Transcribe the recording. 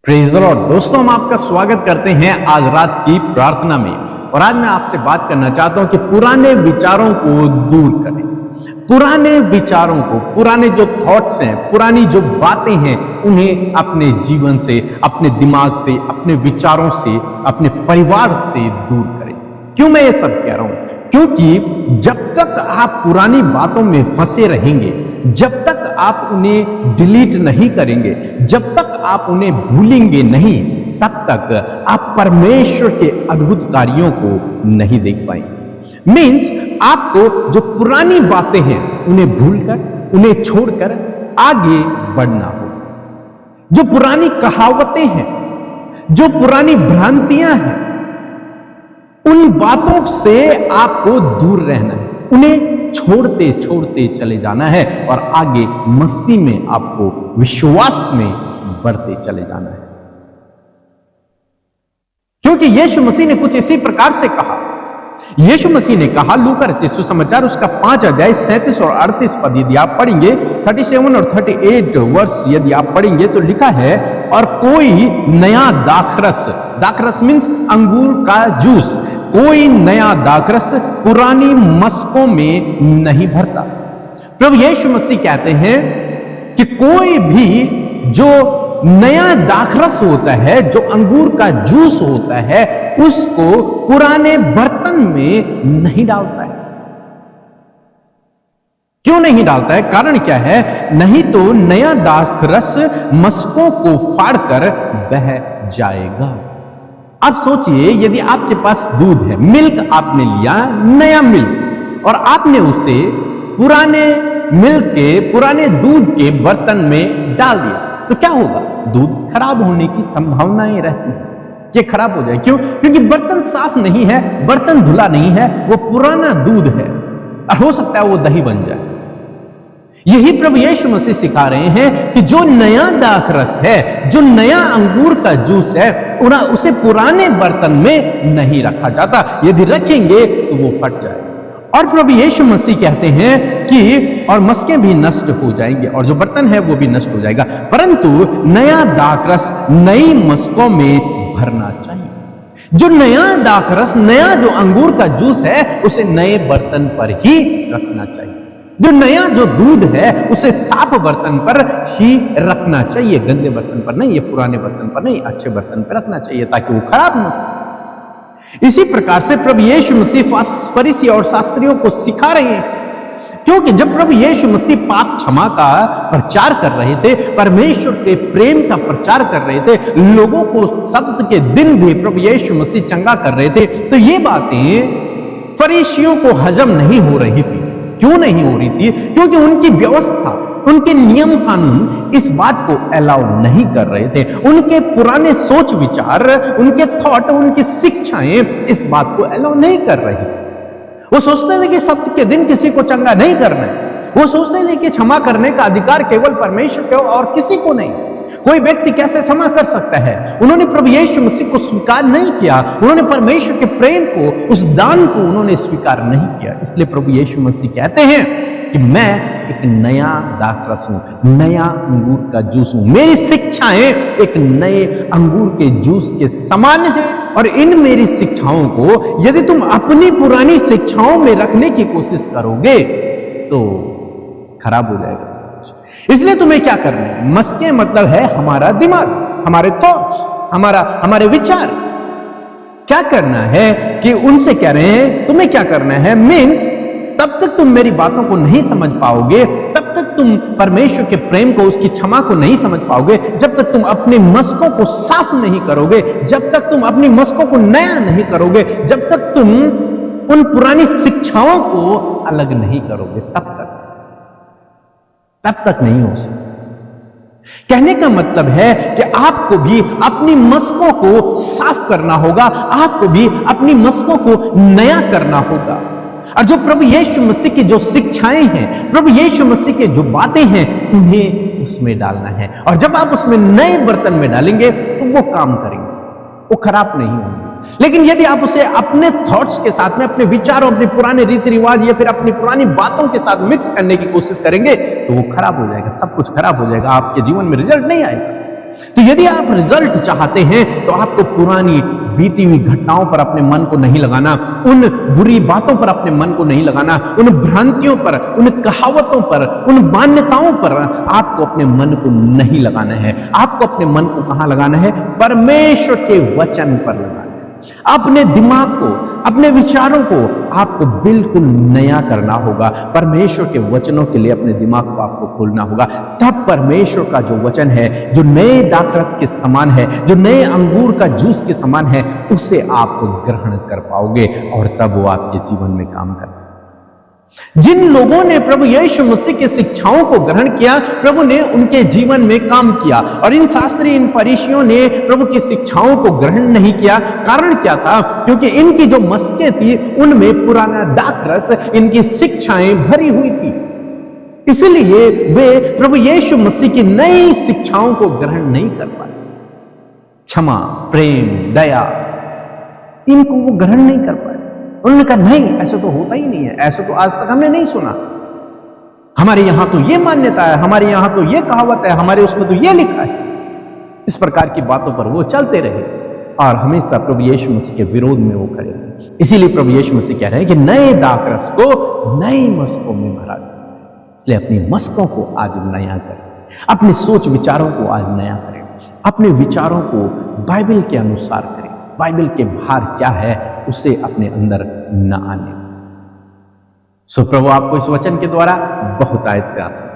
Praise the Lord. दोस्तों, हम आपका स्वागत करते हैं आज रात की प्रार्थना में। और आज मैं आपसे बात करना चाहता हूं कि पुराने विचारों को दूर करें। पुराने विचारों को, पुराने जो थॉट्स हैं, पुरानी जो बातें हैं, उन्हें अपने जीवन से, अपने दिमाग से, अपने विचारों से, अपने परिवार से दूर करें। क्यों मैं ये सब कह रहा हूं? क्योंकि जब तक आप पुरानी बातों में फंसे रहेंगे, जब तक आप उन्हें डिलीट नहीं करेंगे, जब तक आप उन्हें भूलेंगे नहीं, तब तक आप परमेश्वर के अद्भुत कार्यों को नहीं देख पाएंगे। मीन्स आपको जो पुरानी बातें हैं उन्हें भूलकर, उन्हें छोड़कर आगे बढ़ना होगा। जो पुरानी कहावतें हैं, जो पुरानी भ्रांतियां हैं, उन बातों से आपको दूर रहना है, उन्हें छोड़ते छोड़ते चले जाना है और आगे मसीह में आपको विश्वास में बढ़ते चले जाना है। क्योंकि यीशु मसीह ने कुछ इसी प्रकार से कहा। यीशु मसीह ने कहा, लूका रचित सुसमाचार उसका 5 अध्याय 37 और 38 पद यदि आप पढ़ेंगे, 37 और 38 वर्ष यदि आप पढ़ेंगे तो लिखा है, और कोई नया दाखरस, दाखरस मीन्स अंगूर का जूस, कोई नया दाखरस पुरानी मस्कों में नहीं भरता। प्रभु यीशु मसीह कहते हैं कि कोई भी जो नया दाखरस होता है, जो अंगूर का जूस होता है, उसको पुराने बर्तन में नहीं डालता है। क्यों नहीं डालता है? कारण क्या है? नहीं तो नया दाखरस मस्कों को फाड़कर बह जाएगा। आप सोचिए, यदि आपके पास दूध है, मिल्क आपने लिया, नया मिल्क, और आपने उसे पुराने मिल्क के, पुराने दूध के बर्तन में डाल दिया, तो क्या होगा? दूध खराब होने की संभावनाएं रहती है, ये खराब हो जाए। क्यों? क्योंकि बर्तन साफ नहीं है, बर्तन धुला नहीं है, वो पुराना दूध है और हो सकता है वो दही बन जाए। यही प्रभु यीशु मसीह सिखा रहे हैं कि जो नया दाखरस है, जो नया अंगूर का जूस है, उसे पुराने बर्तन में नहीं रखा जाता। यदि रखेंगे तो वो फट जाए। और प्रभु यीशु मसीह कहते हैं कि और मस्कें भी नष्ट हो जाएंगे और जो बर्तन है वो भी नष्ट हो जाएगा, परंतु नया दाखरस नई मस्कों में भरना चाहिए। जो नया दाखरस, नया जो अंगूर का जूस है, उसे नए बर्तन पर ही रखना चाहिए। जो नया जो दूध है, उसे साफ बर्तन पर ही रखना चाहिए, गंदे बर्तन पर नहीं, ये पुराने बर्तन पर नहीं, अच्छे बर्तन पर रखना चाहिए ताकि वो खराब न हो। इसी प्रकार से प्रभु यीशु मसीह फरीसी और शास्त्रियों को सिखा रहे हैं, क्योंकि जब प्रभु यीशु मसीह पाप क्षमा का प्रचार कर रहे थे, परमेश्वर के प्रेम का प्रचार कर रहे थे, लोगों को सब्त के दिन भी प्रभु यीशु मसीह चंगा कर रहे थे, तो ये बातें फरीसियों को हजम नहीं हो रही थी। क्यों नहीं हो रही थी? क्योंकि उनकी व्यवस्था, उनके नियम कानून इस बात को अलाउ नहीं कर रहे थे। उनके पुराने सोच विचार, उनके थॉट, उनकी शिक्षाएं इस बात को अलाउ नहीं कर रही थी। वो सोचते थे कि सब्त के दिन किसी को चंगा नहीं करना है। वो सोचते थे कि क्षमा करने का अधिकार केवल परमेश्वर को और किसी को नहीं। कोई व्यक्ति कैसे क्षमा कर सकता है? उन्होंने प्रभु यीशु मसीह को स्वीकार नहीं किया, उन्होंने परमेश्वर के प्रेम को, उस दान को उन्होंने स्वीकार नहीं किया। इसलिए प्रभु यीशु मसीह कहते हैं कि मैं एक नया दाखरस हूं, नया अंगूर का जूस हूं। मेरी शिक्षाएं एक नए अंगूर के जूस के समान है, और इन मेरी शिक्षाओं को यदि तुम अपनी पुरानी शिक्षाओं में रखने की कोशिश करोगे तो खराब हो जाएगा सब कुछ। इसलिए तुम्हें क्या करना है? मस्कें मतलब है हमारा दिमाग, हमारे थॉट्स, हमारे विचार। क्या करना है कि उनसे कह रहे हैं तुम्हें क्या करना है? मीन्स तब तक तुम मेरी बातों को नहीं समझ पाओगे, तब तक तुम परमेश्वर के प्रेम को, उसकी क्षमा को नहीं समझ पाओगे, जब तक तुम अपनी मस्कों को साफ नहीं करोगे, जब तक तुम अपनी मस्कों को नया नहीं करोगे, जब तक तुम उन पुरानी शिक्षाओं को अलग नहीं करोगे, तब तक नहीं हो सकता। कहने का मतलब है कि आपको भी अपनी मस्कों को साफ करना होगा, आपको भी अपनी मस्कों को नया करना होगा। और जो प्रभु यीशु मसीह की जो शिक्षाएं हैं, प्रभु यीशु मसीह की जो बातें हैं, उन्हें उसमें डालना है। और जब आप उसमें नए बर्तन में डालेंगे तो वो काम करेंगे, वो खराब नहीं होंगे। लेकिन यदि आप उसे अपने थॉट्स के साथ में, अपने विचारों, अपने पुराने रीति रिवाज या फिर अपनी पुरानी बातों के साथ मिक्स करने की कोशिश करेंगे तो वो खराब हो जाएगा, सब कुछ खराब हो जाएगा, आपके जीवन में रिजल्ट नहीं आएगा। तो यदि आप रिजल्ट चाहते हैं तो आपको पुरानी बीती हुई घटनाओं पर अपने मन को नहीं लगाना, उन बुरी बातों पर अपने मन को नहीं लगाना, उन भ्रांतियों पर, उन कहावतों पर, उन मान्यताओं पर आपको अपने मन को नहीं लगाना है। आपको अपने मन को कहां लगाना है? परमेश्वर के वचन पर लगाना है। अपने दिमाग को, अपने विचारों को आपको बिल्कुल नया करना होगा। परमेश्वर के वचनों के लिए अपने दिमाग को आपको खोलना होगा। तब परमेश्वर का जो वचन है, जो नए दाखरस के समान है, जो नए अंगूर का जूस के समान है, उसे आप ग्रहण कर पाओगे और तब वो आपके जीवन में काम कर। जिन लोगों ने प्रभु यीशु मसीह की शिक्षाओं को ग्रहण किया, प्रभु ने उनके जीवन में काम किया। और इन शास्त्री, इन फरीसियों ने प्रभु की शिक्षाओं को ग्रहण नहीं किया। कारण क्या था? क्योंकि इनकी जो मस्कें थी उनमें पुराना दाखरस, इनकी शिक्षाएं भरी हुई थी। इसलिए वे प्रभु यीशु मसीह की नई शिक्षाओं को ग्रहण नहीं कर पाए। क्षमा, प्रेम, दया, इनको वो ग्रहण नहीं कर पाए। उन्होंने कहा नहीं, ऐसा तो होता ही नहीं है, ऐसा तो आज तक हमने नहीं सुना। हमारे यहां तो ये मान्यता है, हमारे यहां तो ये कहावत है, हमारे उसमें तो ये लिखा है। इस प्रकार की बातों पर वो चलते रहे और हमेशा प्रभु यीशु मसीह के विरोध में वो खड़े रहे। इसीलिए प्रभु यीशु मसीह कह रहे हैं कि नए दाखरस को नई मस्कों में भरा दो। इसलिए अपनी मस्कों को आज नया करें, अपने सोच विचारों को आज नया करें, अपने विचारों को बाइबल के अनुसार करें। बाइबल के भार क्या है उसे अपने अंदर न आने। सो प्रभु आपको इस वचन के द्वारा बहुतायत से आशीष